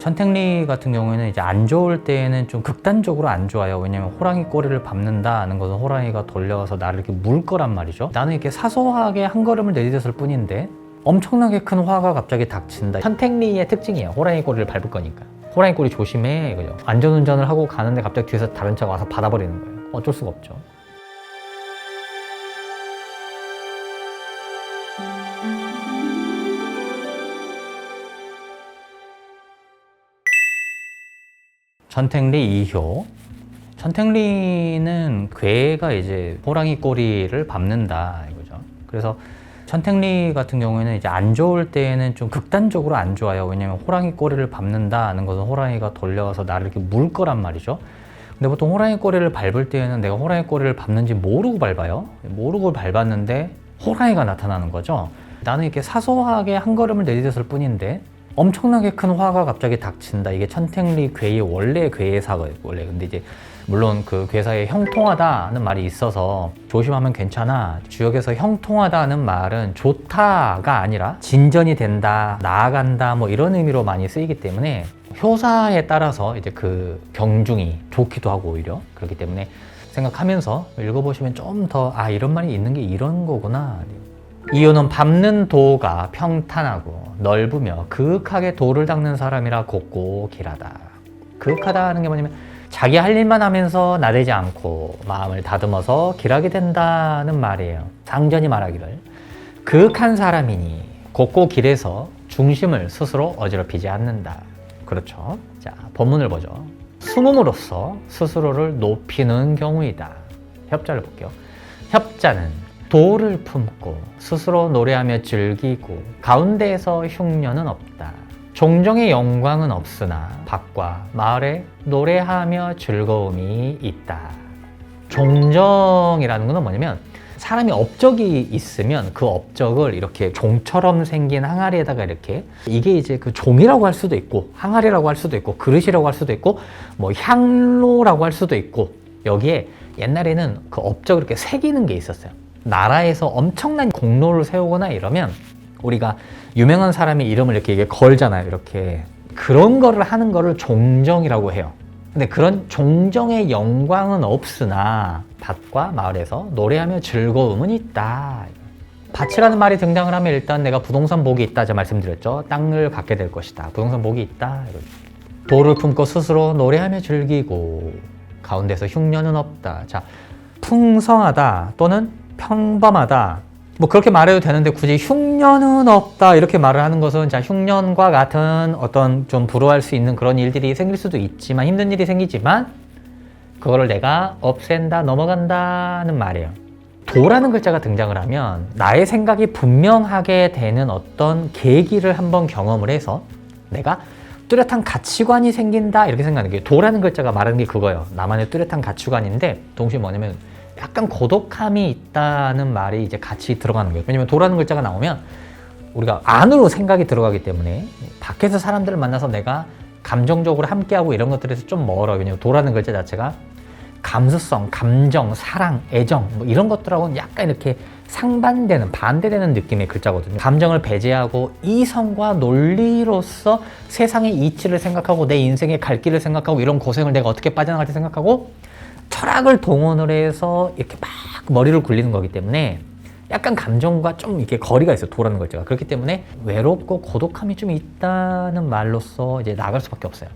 천택리 같은 경우에는 이제 안 좋을 때에는 좀 극단적으로 안 좋아요. 왜냐면 호랑이 꼬리를 밟는다는 것은 호랑이가 돌려서 나를 이렇게 물 거란 말이죠. 나는 이렇게 사소하게 한 걸음을 내디뎠을 뿐인데 엄청나게 큰 화가 갑자기 닥친다. 천택리의 특징이에요. 호랑이 꼬리를 밟을 거니까. 호랑이 꼬리 조심해. 그죠? 안전운전을 하고 가는데 갑자기 뒤에서 다른 차가 와서 받아버리는 거예요. 어쩔 수가 없죠. 천택리 2효. 천택리는 괴가 이제 호랑이 꼬리를 밟는다 이거죠. 그래서 천택리 같은 경우에는 이제 안 좋을 때에는 좀 극단적으로 안 좋아요. 왜냐면 호랑이 꼬리를 밟는다는 것은 호랑이가 돌려서 나를 이렇게 물 거란 말이죠. 근데 보통 호랑이 꼬리를 밟을 때에는 내가 호랑이 꼬리를 밟는지 모르고 밟아요. 모르고 밟았는데 호랑이가 나타나는 거죠. 나는 이렇게 사소하게 한 걸음을 내디뎠을 뿐인데 엄청나게 큰 화가 갑자기 닥친다. 이게 천택리 괴의 원래 괴사거예요. 원래. 근데 이제 물론 그 괴사에 형통하다는 말이 있어서 조심하면 괜찮아. 주역에서 형통하다는 말은 좋다가 아니라 진전이 된다, 나아간다 뭐 이런 의미로 많이 쓰이기 때문에 효사에 따라서 이제 그 경중이 좋기도 하고 오히려 그렇기 때문에 생각하면서 읽어보시면 좀 더 이런 말이 있는 게 이런 거구나. 이유는 밟는 도가 평탄하고 넓으며 그윽하게 도를 닦는 사람이라 곱고 길하다. 그윽하다는 게 뭐냐면 자기 할 일만 하면서 나대지 않고 마음을 다듬어서 길하게 된다는 말이에요. 상전이 말하기를 그윽한 사람이니 곱고 길해서 중심을 스스로 어지럽히지 않는다. 그렇죠. 자, 본문을 보죠. 숨음으로써 스스로를 높이는 경우이다. 협자를 볼게요. 협자는 도를 품고 스스로 노래하며 즐기고 가운데에서 흉년은 없다. 종정의 영광은 없으나 밖과 마을에 노래하며 즐거움이 있다. 종정이라는 건 뭐냐면 사람이 업적이 있으면 그 업적을 이렇게 종처럼 생긴 항아리에다가 이렇게 이게 이제 그 종이라고 할 수도 있고 항아리라고 할 수도 있고 그릇이라고 할 수도 있고 뭐 향로라고 할 수도 있고 여기에 옛날에는 그 업적을 이렇게 새기는 게 있었어요. 나라에서 엄청난 공로를 세우거나 이러면 우리가 유명한 사람의 이름을 이렇게 걸잖아요. 이렇게 그런 거를 하는 거를 종정이라고 해요. 근데 그런 종정의 영광은 없으나 밭과 마을에서 노래하며 즐거움은 있다. 밭이라는 말이 등장을 하면 일단 내가 부동산 복이 있다 제가 말씀드렸죠. 땅을 갖게 될 것이다. 부동산 복이 있다. 도를 품고 스스로 노래하며 즐기고 가운데서 흉년은 없다. 자, 풍성하다 또는 평범하다 뭐 그렇게 말해도 되는데 굳이 흉년은 없다 이렇게 말을 하는 것은 자 흉년과 같은 어떤 좀 불허할 수 있는 그런 일들이 생길 수도 있지만 힘든 일이 생기지만 그거를 내가 없앤다 넘어간다는 말이에요. 도라는 글자가 등장을 하면 나의 생각이 분명하게 되는 어떤 계기를 한번 경험을 해서 내가 뚜렷한 가치관이 생긴다 이렇게 생각하는 게 도라는 글자가 말하는 게 그거예요. 나만의 뚜렷한 가치관인데 동시에 뭐냐면 약간 고독함이 있다는 말이 이제 같이 들어가는 거예요. 왜냐면 도라는 글자가 나오면 우리가 안으로 생각이 들어가기 때문에 밖에서 사람들을 만나서 내가 감정적으로 함께하고 이런 것들에서 좀 멀어요. 왜냐면 도라는 글자 자체가 감수성, 감정, 사랑, 애정 뭐 이런 것들하고는 약간 이렇게 상반되는 반대되는 느낌의 글자거든요. 감정을 배제하고 이성과 논리로서 세상의 이치를 생각하고 내 인생의 갈 길을 생각하고 이런 고생을 내가 어떻게 빠져나갈지 생각하고 철학을 동원을 해서 이렇게 막 머리를 굴리는 거기 때문에 약간 감정과 좀 이렇게 거리가 있어요. 도라는 글자가. 그렇기 때문에 외롭고 고독함이 좀 있다는 말로써 이제 나갈 수밖에 없어요.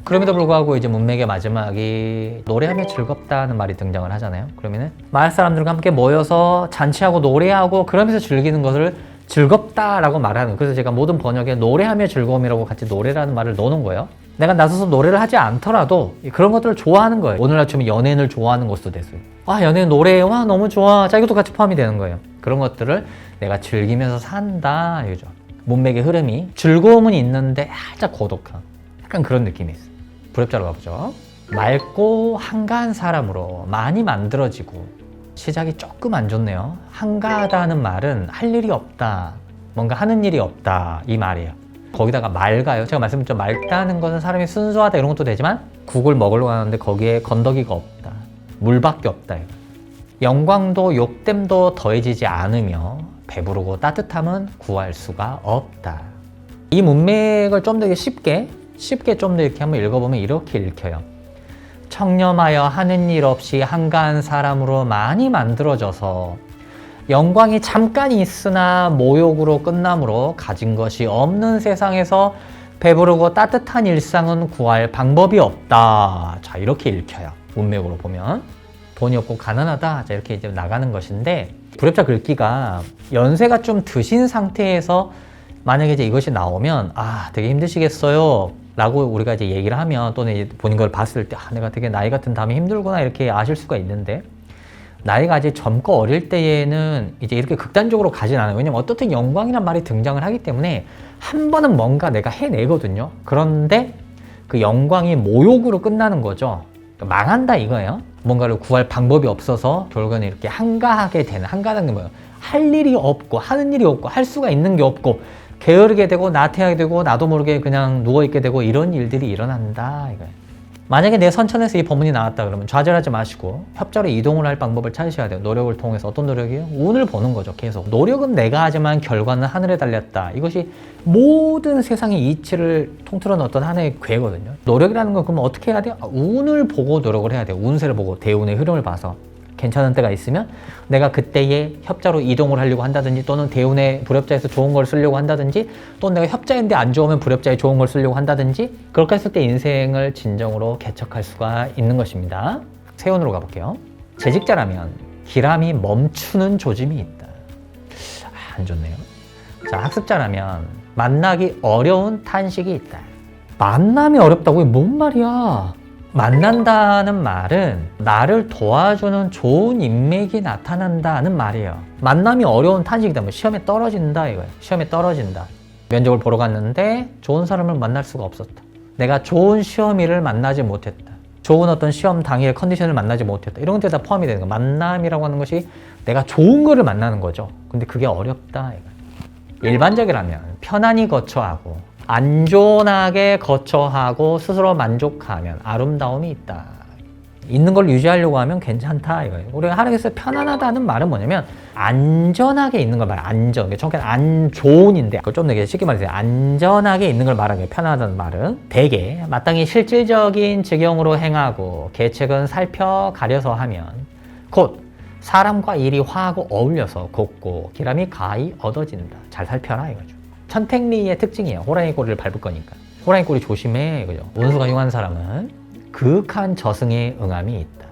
그럼에도 불구하고 이제 문맥의 마지막이 노래하며 즐겁다는 말이 등장을 하잖아요. 그러면은 마을 사람들과 함께 모여서 잔치하고 노래하고 그러면서 즐기는 것을 즐겁다라고 말하는 거예요. 그래서 제가 모든 번역에 노래하며 즐거움이라고 같이 노래라는 말을 넣어놓은 거예요. 내가 나서서 노래를 하지 않더라도 그런 것들을 좋아하는 거예요. 오늘날 치면 연예인을 좋아하는 것도 됐어요. 연예인 노래 너무 좋아. 자, 이것도 같이 포함이 되는 거예요. 그런 것들을 내가 즐기면서 산다. 이거죠. 문맥의 흐름이 즐거움은 있는데 살짝 고독한 약간 그런 느낌이 있어요. 불협자로 가보죠. 맑고 한가한 사람으로 많이 만들어지고 시작이 조금 안 좋네요. 한가하다는 말은 할 일이 없다. 뭔가 하는 일이 없다. 이 말이에요. 거기다가 맑아요. 제가 말씀드렸죠. 맑다는 것은 사람이 순수하다 이런 것도 되지만 국을 먹으러 가는데 거기에 건더기가 없다. 물밖에 없다. 영광도 욕됨도 더해지지 않으며 배부르고 따뜻함은 구할 수가 없다. 이 문맥을 좀 더 쉽게 쉽게 좀 더 이렇게 한번 읽어보면 이렇게 읽혀요. 청렴하여 하는 일 없이 한가한 사람으로 많이 만들어져서 영광이 잠깐 있으나 모욕으로 끝나므로 가진 것이 없는 세상에서 배부르고 따뜻한 일상은 구할 방법이 없다. 자, 이렇게 읽혀요. 문맥으로 보면. 돈이 없고 가난하다. 자, 이렇게 이제 나가는 것인데, 불협자 글귀가 연세가 좀 드신 상태에서 만약에 이제 이것이 나오면, 아, 되게 힘드시겠어요. 라고 우리가 이제 얘기를 하면, 또는 이제 본인 걸 봤을 때, 아, 내가 되게 나이 같은 다음에 힘들구나. 이렇게 아실 수가 있는데, 나이가 아직 젊고 어릴 때에는 이제 이렇게 극단적으로 가진 않아요. 왜냐면 어떻든 영광이란 말이 등장을 하기 때문에 한 번은 뭔가 내가 해내거든요. 그런데 그 영광이 모욕으로 끝나는 거죠. 망한다 이거예요. 뭔가를 구할 방법이 없어서 결국에는 이렇게 한가하게 되는, 한가하다는 게 뭐예요? 할 일이 없고 하는 일이 없고 할 수가 있는 게 없고 게으르게 되고 나태하게 되고 나도 모르게 그냥 누워있게 되고 이런 일들이 일어난다 이거예요. 만약에 내 선천에서 이 법문이 나왔다 그러면 좌절하지 마시고 협자로 이동을 할 방법을 찾으셔야 돼요. 노력을 통해서. 어떤 노력이에요? 운을 보는 거죠. 계속. 노력은 내가 하지만 결과는 하늘에 달렸다. 이것이 모든 세상의 이치를 통틀어 넣었던 하나의 괴거든요. 노력이라는 건 그러면 어떻게 해야 돼요? 운을 보고 노력을 해야 돼요. 운세를 보고 대운의 흐름을 봐서. 괜찮은 때가 있으면 내가 그때에 협자로 이동을 하려고 한다든지 또는 대운의 불협자에서 좋은 걸 쓰려고 한다든지 또는 내가 협자인데 안 좋으면 불협자에 좋은 걸 쓰려고 한다든지 그렇게 했을 때 인생을 진정으로 개척할 수가 있는 것입니다. 세운으로 가볼게요. 재직자라면 기람이 멈추는 조짐이 있다. 안 좋네요. 자, 학습자라면 만나기 어려운 탄식이 있다. 만남이 어렵다고? 이게 뭔 말이야? 만난다는 말은 나를 도와주는 좋은 인맥이 나타난다는 말이에요. 만남이 어려운 탄식이다. 뭐 시험에 떨어진다 이거예요. 시험에 떨어진다. 면접을 보러 갔는데 좋은 사람을 만날 수가 없었다. 내가 좋은 시험이를 만나지 못했다. 좋은 어떤 시험 당일 컨디션을 만나지 못했다. 이런 것들이 다 포함이 되는 거예요. 만남이라고 하는 것이 내가 좋은 거를 만나는 거죠. 근데 그게 어렵다 이거예요. 일반적이라면 편안히 거처하고 안전하게 거처하고 스스로 만족하면 아름다움이 있다. 있는 걸 유지하려고 하면 괜찮다 이거예요. 우리가 하나님께서 편안하다는 말은 뭐냐면 안전하게 있는 걸 말해요. 안전. 정확히 안 좋은인데 그걸 좀 더 쉽게 말해서 안전하게 있는 걸 말하는 거예요. 편안하다는 말은 대개 마땅히 실질적인 직용으로 행하고 계책은 살펴 가려서 하면 곧 사람과 일이 화하고 어울려서 곱고 기람이 가히 얻어진다. 잘 살펴라 이거죠. 천택리의 특징이에요. 호랑이 꼬리를 밟을 거니까. 호랑이 꼬리 조심해 이거죠. 운수가 흉한 사람은 극한 저승의 응함이 있다.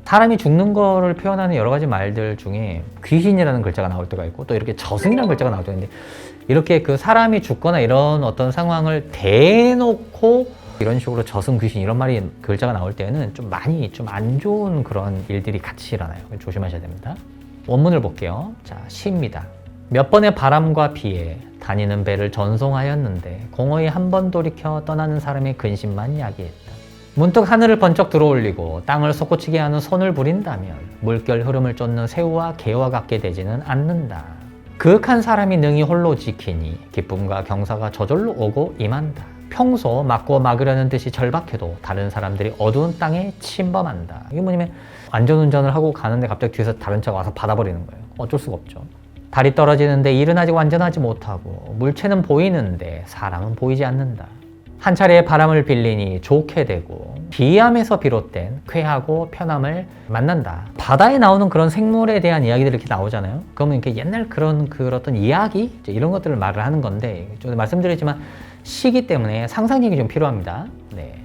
사람이 죽는 거를 표현하는 여러 가지 말들 중에 귀신이라는 글자가 나올 때가 있고 또 이렇게 저승이라는 글자가 나올 때가 있는데 이렇게 그 사람이 죽거나 이런 어떤 상황을 대놓고 이런 식으로 저승 귀신 이런 말이 글자가 나올 때는 좀 많이 좀 안 좋은 그런 일들이 같이 일어나요. 조심하셔야 됩니다. 원문을 볼게요. 자, 시입니다. 몇 번의 바람과 비에 다니는 배를 전송하였는데 공허히 한 번 돌이켜 떠나는 사람의 근심만 야기했다. 문득 하늘을 번쩍 들어올리고 땅을 솟구치게 하는 손을 부린다면 물결 흐름을 쫓는 새우와 개와 같게 되지는 않는다. 그윽한 사람이 능히 홀로 지키니 기쁨과 경사가 저절로 오고 임한다. 평소 막고 막으려는 듯이 절박해도 다른 사람들이 어두운 땅에 침범한다. 이게 뭐냐면 안전운전을 하고 가는데 갑자기 뒤에서 다른 차가 와서 받아버리는 거예요. 어쩔 수가 없죠. 달이 떨어지는데 일은 아직 완전하지 못하고 물체는 보이는데 사람은 보이지 않는다. 한 차례 바람을 빌리니 좋게 되고 비암에서 비롯된 쾌하고 편함을 만난다. 바다에 나오는 그런 생물에 대한 이야기들이 이렇게 나오잖아요. 그러면 이렇게 옛날 그런 어떤 이야기 이런 것들을 말을 하는 건데 좀 말씀드리지만 시기 때문에 상상력이 좀 필요합니다. 네.